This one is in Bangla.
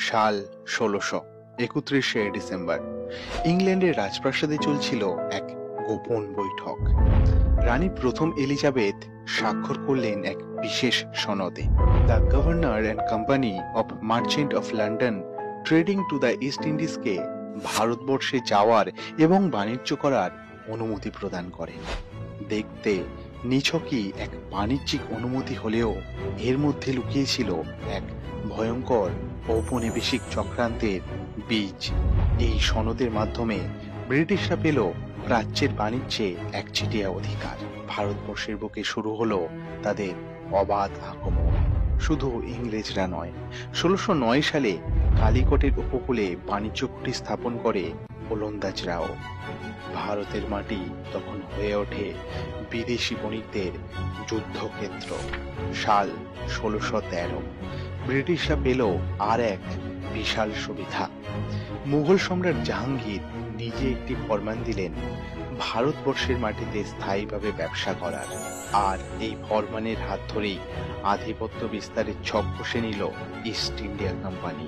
সাল ১৬৩১ ডিসেম্বর ইংল্যান্ডের রাজপ্রাসাদে চলছিল এক গোপন বৈঠক। রানী প্রথম এলিজাবেথ স্বাক্ষর করলেন এক বিশেষ সনদে। The governor and company of merchant of London trading to the east ইন্ডিজকে ভারতবর্ষে যাওয়ার এবং বাণিজ্য করার অনুমতি প্রদান করেন। দেখতে নিছকই এক বাণিজ্যিক অনুমতি হলেও এর মধ্যে লুকিয়েছিল এক ভয়ঙ্কর ঔপনিবেশিক চক্রান্তের বীজ। এই সনদের মাধ্যমে ব্রিটিশরা পেল প্রাচ্যের বাণিজ্যে একচেটিয়া অধিকার। ভারতবর্ষের বুকে শুরু হলো তাদের অবাধ আক্রমণ। শুধু ইংরেজরা নয়, ১৬০৯ সালে কালিকটের উপকূলে বাণিজ্য কুঠি স্থাপন করে ওলন্দাজরাও। ভারতের মাটি তখন হয়ে ওঠে বিদেশি বণিকদের যুদ্ধক্ষেত্র। সাল ১৬১৩ ব্রিটিশরা পেল আর এক বিশাল সুবিধা। মুঘল সম্রাট জাহাঙ্গীর নিজে একটি ফরমান দিলেন ভারতবর্ষের মাটিতে স্থায়ীভাবে ব্যবসা করার। আর এই ফরমানের হাত ধরেই আধিপত্য বিস্তারের ছক কষে নিল ইস্ট ইন্ডিয়া কোম্পানি।